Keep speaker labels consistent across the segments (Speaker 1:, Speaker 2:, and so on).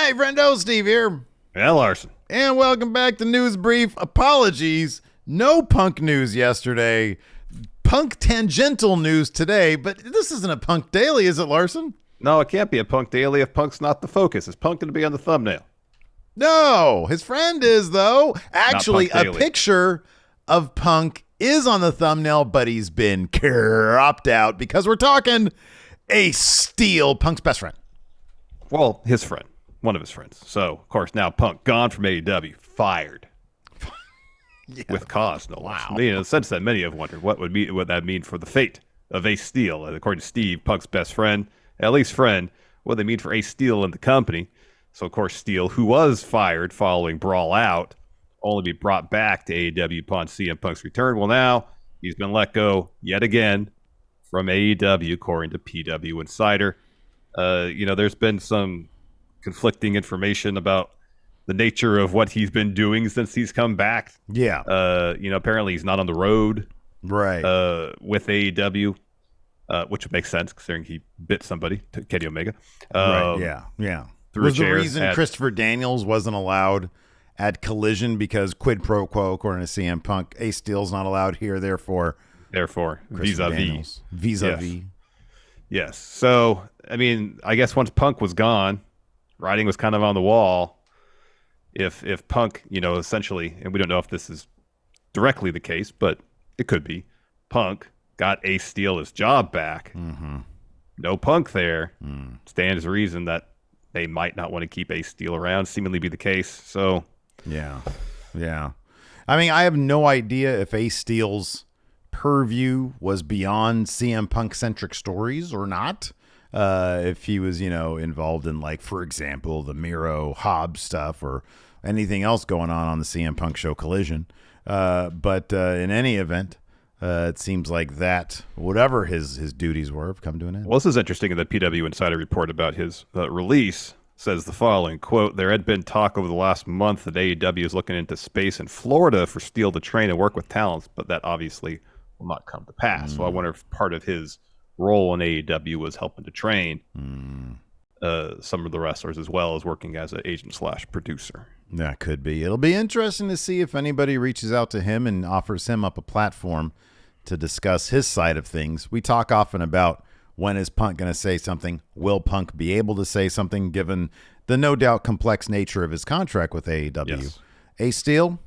Speaker 1: Hey, friendo, Steve here.
Speaker 2: Yeah, Larson.
Speaker 1: And welcome back to News Brief. Apologies, no Punk news yesterday. Punk tangential news today, but this isn't a Punk daily, is it, Larson?
Speaker 2: No, it can't be a Punk daily if Punk's not the focus. Is Punk going to be on the thumbnail?
Speaker 1: No, his friend is, though. Actually, a picture of Punk is on the thumbnail, but he's been cropped out because we're talking Ace Steel, Punk's best friend.
Speaker 2: Well, his friend. One of his friends. So, of course, now Punk gone from AEW, fired. Yeah. With cause, no less. Wow. In a sense that many have wondered what would that mean for the fate of Ace Steel. And according to Steve, Punk's best friend, at least friend, what they mean for Ace Steel and the company. So, of course, Steel, who was fired following Brawl Out, only be brought back to AEW upon CM Punk's return. Well, now he's been let go yet again from AEW, according to PW Insider. There's been some conflicting information about the nature of what he's been doing since he's come back.
Speaker 1: Yeah.
Speaker 2: Apparently he's not on the road.
Speaker 1: Right.
Speaker 2: With AEW, which would make sense considering he bit somebody, Kenny Omega.
Speaker 1: Right. Yeah. Was the reason Christopher Daniels wasn't allowed at Collision because quid pro quo, according to CM Punk, Ace Steel's not allowed here, therefore vis-a-vis.
Speaker 2: Yes. So, I mean, I guess once Punk was gone, writing was kind of on the wall. If Punk, essentially, and we don't know if this is directly the case, but it could be, Punk got Ace Steel his job back.
Speaker 1: Mm-hmm.
Speaker 2: No Punk there. Stands to reason that they might not want to keep Ace Steel around, seemingly be the case. So,
Speaker 1: yeah. I mean, I have no idea if Ace Steel's purview was beyond CM Punk-centric stories or not. If he was, involved in, like, for example, the Miro Hobbs stuff or anything else going on the CM Punk show Collision. But in any event, it seems like that, whatever his duties were, have come to an end.
Speaker 2: Well, this is interesting in the PW Insider report about his release. Says the following, quote, there had been talk over the last month that AEW is looking into space in Florida for Steel to train and work with talents, but that obviously will not come to pass. So I wonder if part of his role in AEW was helping to train some of the wrestlers as well as working as an agent/producer.
Speaker 1: That could be. It'll be interesting to see if anybody reaches out to him and offers him up a platform to discuss his side of things. We talk often about when is Punk going to say something? Will Punk be able to say something given the no doubt complex nature of his contract with AEW?
Speaker 2: Yes.
Speaker 1: Ace Steel,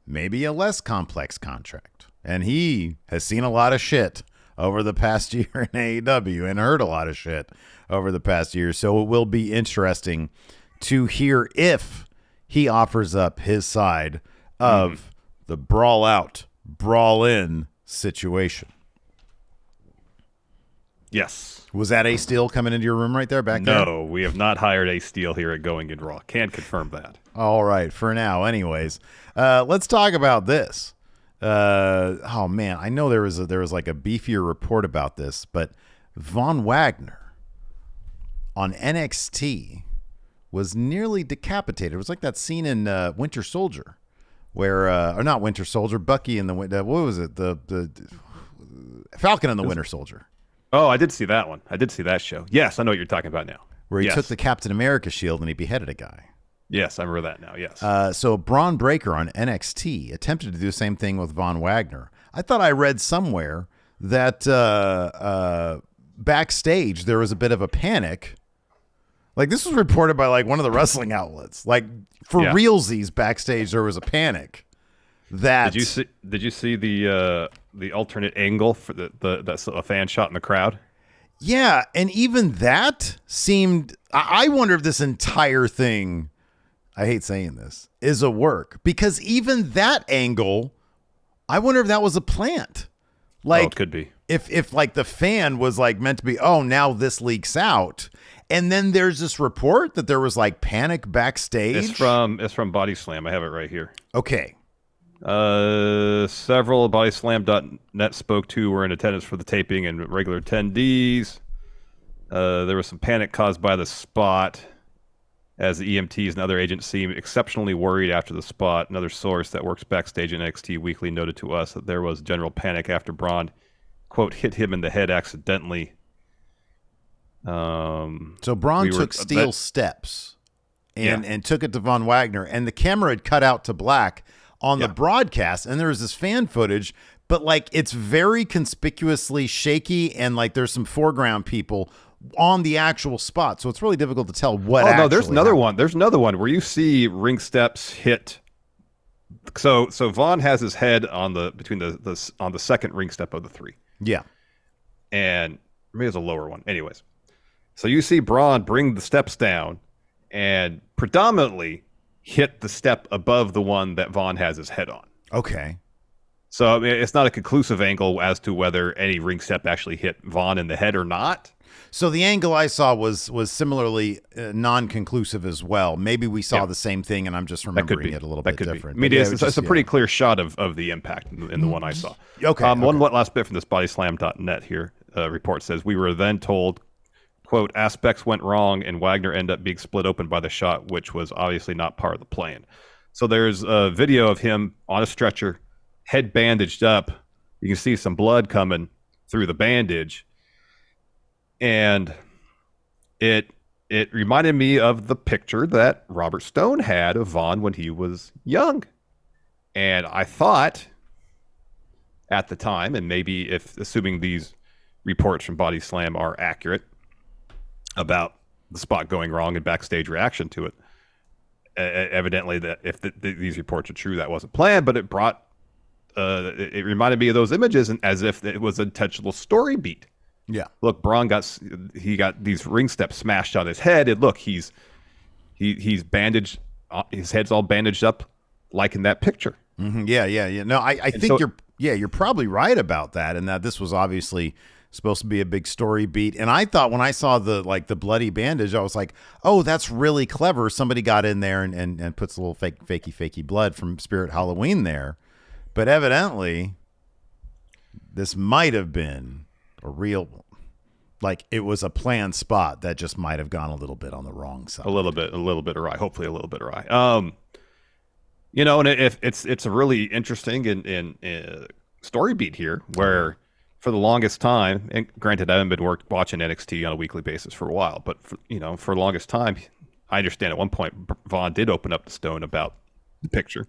Speaker 1: maybe a less complex contract. And he has seen a lot of shit over the past year in AEW and heard a lot of shit over the past year. So it will be interesting to hear if he offers up his side of the brawl out, brawl in situation.
Speaker 2: Yes.
Speaker 1: Was that Ace Steel coming into your room right there back there?
Speaker 2: No, we have not hired Ace Steel here at Going in Raw. Can't confirm that.
Speaker 1: All right, for now. Anyways, let's talk about this. Oh man, I know there was like a beefier report about this, but Von Wagner on NXT was nearly decapitated. It was like that scene in Winter Soldier, where or not Winter Soldier, Bucky in the what was it? The Falcon and the Winter Soldier.
Speaker 2: Oh, I did see that one. I did see that show. Yes, I know what you're talking about now.
Speaker 1: Where he took the Captain America shield and he beheaded a guy.
Speaker 2: Yes, I remember that now, yes.
Speaker 1: So Braun Breaker on NXT attempted to do the same thing with Von Wagner. I thought I read somewhere that backstage there was a bit of a panic. Like, this was reported by, like, one of the wrestling outlets. Like, for realsies, backstage there was a panic. That
Speaker 2: Did you see the alternate angle for that's a fan shot in the crowd?
Speaker 1: Yeah, and even that seemed... I wonder if this entire thing... I hate saying this, is a work. Because even that angle, I wonder if that was a plant. Like,
Speaker 2: it could be.
Speaker 1: If like the fan was like meant to be, oh, now this leaks out. And then there's this report that there was like panic backstage.
Speaker 2: It's from Body Slam. I have it right here.
Speaker 1: Okay.
Speaker 2: Several bodyslam.net spoke to were in attendance for the taping and regular attendees. There was some panic caused by the spot, as the EMTs and other agents seemed exceptionally worried after the spot. Another source that works backstage in NXT Weekly noted to us that there was general panic after Braun, quote, hit him in the head accidentally.
Speaker 1: So Braun took steel steps and took it to Von Wagner, and the camera had cut out to black on the broadcast, and there was this fan footage, but like it's very conspicuously shaky, and like there's some foreground people on the actual spot, so it's really difficult to tell what. Oh no,
Speaker 2: there's another one. There's another one where you see ring steps hit. So Vaughn has his head on the second ring step of the three.
Speaker 1: Yeah,
Speaker 2: and maybe it's a lower one. Anyways, so you see Braun bring the steps down and predominantly hit the step above the one that Vaughn has his head on.
Speaker 1: Okay.
Speaker 2: So I mean, it's not a conclusive angle as to whether any ring step actually hit Vaughn in the head or not.
Speaker 1: So the angle I saw was similarly non-conclusive as well. Maybe we saw the same thing, and I'm just remembering it a little bit different.
Speaker 2: I mean, it's a pretty clear shot of the impact in the one I saw.
Speaker 1: Okay.
Speaker 2: One last bit from this bodyslam.net here. Report says, we were then told, quote, aspects went wrong and Wagner ended up being split open by the shot, which was obviously not part of the plan. So there's a video of him on a stretcher, head bandaged up. You can see some blood coming through the bandage. And it reminded me of the picture that Robert Stone had of Vaughn when he was young. And I thought at the time, and maybe if assuming these reports from Body Slam are accurate about the spot going wrong and backstage reaction to it, evidently that if these reports are true, that wasn't planned, but it brought, it reminded me of those images and as if it was an intentional story beat.
Speaker 1: Yeah.
Speaker 2: Look, Braun got these ring steps smashed on his head, and look, he's bandaged. His head's all bandaged up, like in that picture.
Speaker 1: Mm-hmm. Yeah. No, I think you're probably right about that, and that this was obviously supposed to be a big story beat. And I thought when I saw the bloody bandage, I was like, oh, that's really clever. Somebody got in there and puts a little fakey blood from Spirit Halloween there, but evidently this might have been a real, like it was a planned spot that just might have gone a little bit on the wrong side.
Speaker 2: A little bit awry. Hopefully a little bit awry. And if it's a really interesting and story beat here where for the longest time, and granted I haven't been watching NXT on a weekly basis for a while, but for the longest time, I understand at one point Vaughn did open up the Stone about the picture.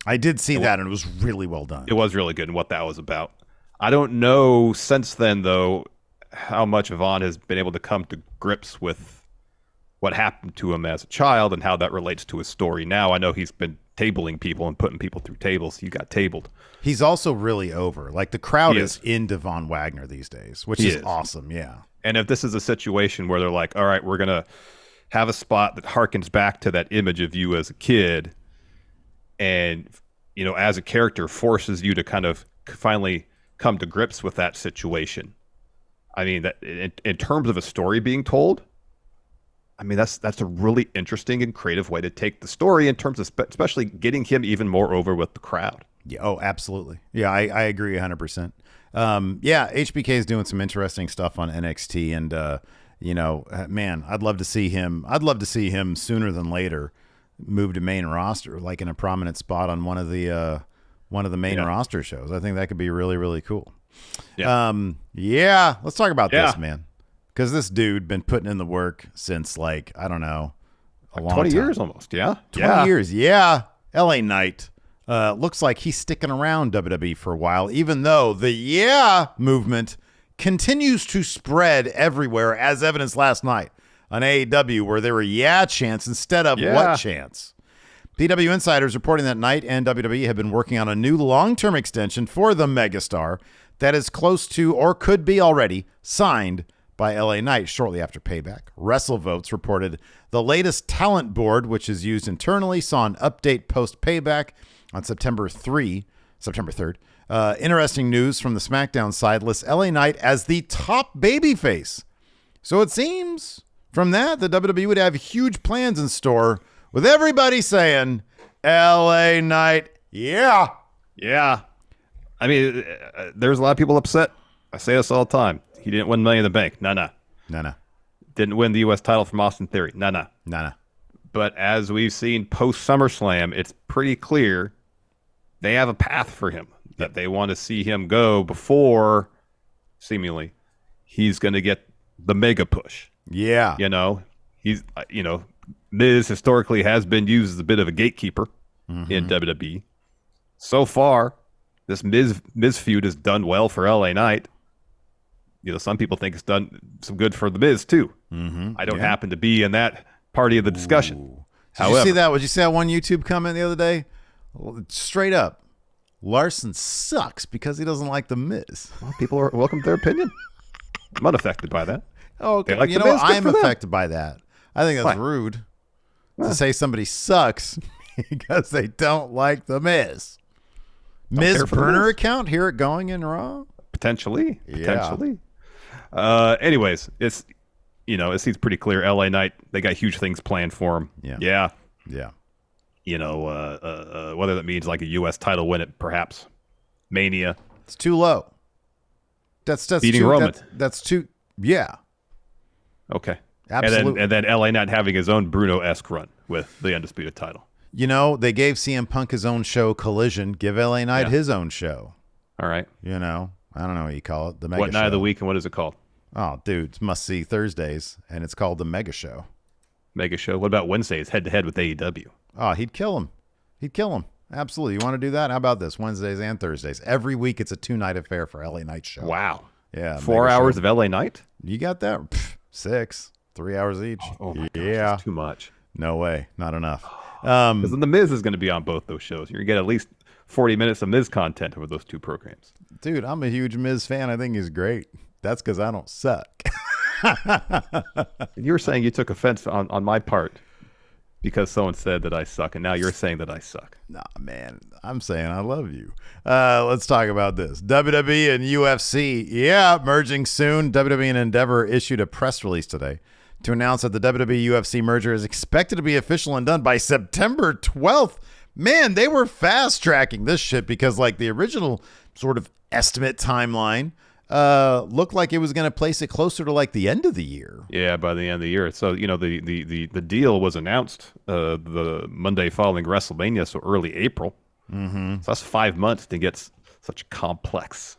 Speaker 1: I did see that, and it was really well done.
Speaker 2: It was really good and what that was about. I don't know since then, though, how much Vaughn has been able to come to grips with what happened to him as a child and how that relates to his story now. I know he's been tabling people and putting people through tables. He got tabled.
Speaker 1: He's also really over. Like the crowd is into Von Wagner these days, which is awesome. Yeah.
Speaker 2: And if this is a situation where they're like, all right, we're going to have a spot that harkens back to that image of you as a kid and, as a character forces you to kind of finally come to grips with that situation. I mean, that in terms of a story being told, I mean, that's a really interesting and creative way to take the story in terms of especially getting him even more over with the crowd.
Speaker 1: Yeah. Oh, absolutely. Yeah, I agree 100%. HBK is doing some interesting stuff on NXT, and man, I'd love to see him. I'd love to see him sooner than later move to main roster, like in a prominent spot on one of the main roster shows. I think that could be really, really cool. Yeah. Let's talk about this, man. Because this dude been putting in the work since I don't know, a long
Speaker 2: 20
Speaker 1: time.
Speaker 2: Years almost. Yeah.
Speaker 1: 20 years. Yeah. LA Knight. Looks like he's sticking around WWE for a while, even though the movement continues to spread everywhere, as evidenced last night on AEW, where there were chants instead of what chants. PW Insiders reporting that Knight and WWE have been working on a new long-term extension for the megastar that is close to or could be already signed by LA Knight shortly after Payback. WrestleVotes reported the latest talent board, which is used internally, saw an update post-Payback on September 3rd. Interesting news from the SmackDown side lists LA Knight as the top babyface. So it seems from that the WWE would have huge plans in store, with everybody saying, LA Knight, yeah.
Speaker 2: Yeah. I mean, there's a lot of people upset. I say this all the time. He didn't win Money in the Bank. No. Didn't win the U.S. title from Austin Theory. No. But as we've seen post SummerSlam, it's pretty clear they have a path for him that they want to see him go before, seemingly, he's going to get the mega push.
Speaker 1: Yeah.
Speaker 2: He's, Miz historically has been used as a bit of a gatekeeper in WWE. So far, this Miz feud has done well for LA Knight. Some people think it's done some good for the Miz too. I don't happen to be in that party of the discussion.
Speaker 1: Did you see that? Did you see that one YouTube comment the other day? Straight up, Larson sucks because he doesn't like the Miz.
Speaker 2: Well, people are welcome to their opinion. I'm unaffected by that.
Speaker 1: Oh, okay. Like I'm affected by that. I think that's rude to say somebody sucks because they don't like the Miz. Miz burner account? Hear it going in Raw?
Speaker 2: Potentially. Anyways, it's it seems pretty clear. LA Knight, they got huge things planned for him. Yeah. Whether that means like a U.S. title win at perhaps Mania.
Speaker 1: It's too low. That's
Speaker 2: beating
Speaker 1: too,
Speaker 2: Roman.
Speaker 1: That's too. Yeah.
Speaker 2: Okay.
Speaker 1: Absolutely.
Speaker 2: And then LA Knight having his own Bruno-esque run with the Undisputed title.
Speaker 1: They gave CM Punk his own show, Collision. Give LA Knight his own show.
Speaker 2: All right.
Speaker 1: I don't know what you call it. The Mega
Speaker 2: What night
Speaker 1: show.
Speaker 2: of the week and what is it called?
Speaker 1: Oh, dude, it's must see Thursdays, and it's called the Mega Show.
Speaker 2: Mega Show. What about Wednesdays, head to head with AEW?
Speaker 1: Oh, he'd kill him. Absolutely. You want to do that? How about this? Wednesdays and Thursdays. Every week, it's a 2-night affair for LA Knight show.
Speaker 2: Wow.
Speaker 1: Yeah.
Speaker 2: 4 hours of LA Knight?
Speaker 1: You got that? 6, 3 hours each.
Speaker 2: Oh my gosh, that's too much.
Speaker 1: No way. Not enough.
Speaker 2: Because then the Miz is going to be on both those shows. You're going to get at least 40 minutes of Miz content over those two programs.
Speaker 1: Dude, I'm a huge Miz fan. I think he's great. That's because I don't suck.
Speaker 2: You were saying you took offense on my part because someone said that I suck, and now you're saying that I suck.
Speaker 1: Nah, man. I'm saying I love you. Let's talk about this. WWE and UFC, merging soon. WWE and Endeavor issued a press release today to announce that the WWE-UFC merger is expected to be official and done by September 12th. Man, they were fast-tracking this shit because, like, the original sort of estimate timeline looked like it was going to place it closer to, like, the end of the year.
Speaker 2: Yeah, by the end of the year. So, the deal was announced the Monday following WrestleMania, so early April. So that's 5 months to get such a complex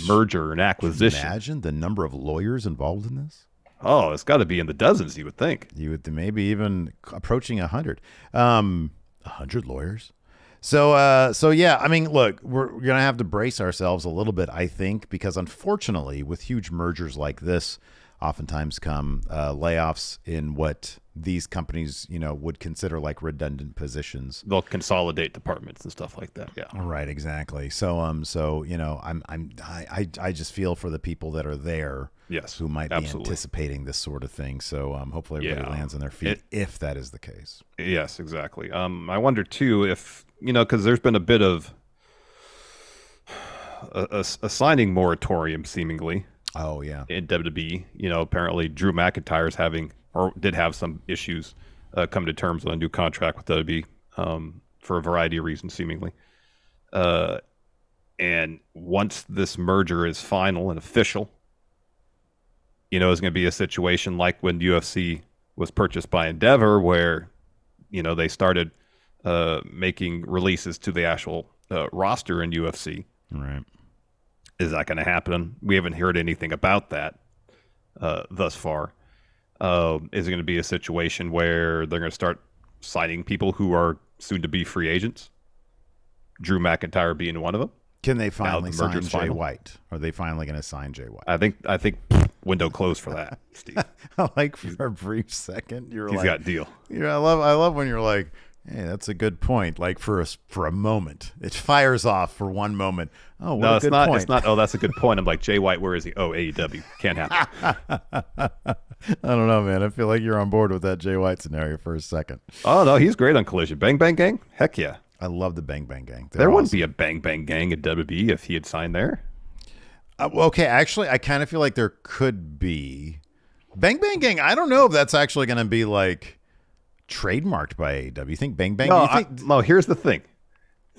Speaker 2: merger and acquisition.
Speaker 1: Can you imagine the number of lawyers involved in this?
Speaker 2: Oh, it's got to be in the dozens, you would think.
Speaker 1: You would maybe even approaching 100. 100 lawyers. So yeah, I mean, look, we're going to have to brace ourselves a little bit, I think, because unfortunately with huge mergers like this, oftentimes come layoffs in what these companies, would consider like redundant positions.
Speaker 2: They'll consolidate departments and stuff like that. Yeah.
Speaker 1: Right. Exactly. So, I just feel for the people that are there.
Speaker 2: Yes.
Speaker 1: Who might be anticipating this sort of thing. So hopefully everybody lands on their feet if that is the case.
Speaker 2: Yes, exactly. I wonder too if, because there's been a bit of a signing moratorium seemingly.
Speaker 1: Oh yeah.
Speaker 2: In WWE, apparently Drew McIntyre's did have some issues come to terms with a new contract with WWE for a variety of reasons, seemingly. And once this merger is final and official, it's going to be a situation like when UFC was purchased by Endeavor, where, they started making releases to the actual roster in UFC.
Speaker 1: Right.
Speaker 2: Is that going to happen? We haven't heard anything about that thus far. Is it going to be a situation where they're going to start signing people who are soon to be free agents? Drew McIntyre being one of them.
Speaker 1: Can they finally sign Jay White? Are they finally going to sign Jay White?
Speaker 2: I think window closed for that, Steve.
Speaker 1: Like for a brief second,
Speaker 2: he's got deal.
Speaker 1: I love when you're like, hey, that's a good point. Like for a moment, it fires off for one moment. Oh, what a good point.
Speaker 2: It's not. Oh, that's a good point. I'm like, Jay White, where is he? Oh, AEW. Can't happen.
Speaker 1: I don't know, man. I feel like you're on board with that Jay White scenario for a second.
Speaker 2: Oh no, he's great on Collision. Bang Bang Gang. Heck yeah.
Speaker 1: I love the Bang Bang Gang.
Speaker 2: There wouldn't be a Bang Bang Gang at WWE if he had signed there.
Speaker 1: Okay, actually, I kind of feel like there could be. Bang Bang Gang, I don't know if that's actually going to be like trademarked by AEW. You think Bang Bang?
Speaker 2: No, here's the thing.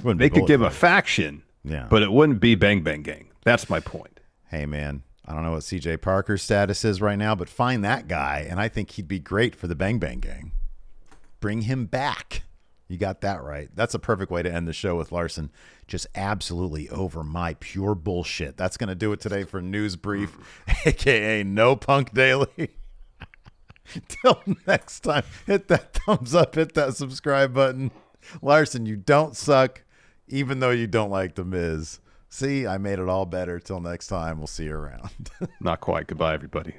Speaker 2: They could give a faction, but it wouldn't be Bang Bang Gang. That's my point.
Speaker 1: Hey, man, I don't know what CJ Parker's status is right now, but find that guy, and I think he'd be great for the Bang Bang Gang. Bring him back. You got that right. That's a perfect way to end the show with Larson just absolutely over my pure bullshit. That's going to do it today for News Brief, a.k.a. No Punk Daily. Till next time, hit that thumbs up, hit that subscribe button. Larson, you don't suck, even though you don't like The Miz. See, I made it all better. Till next time, we'll see you around.
Speaker 2: Not quite. Goodbye, everybody.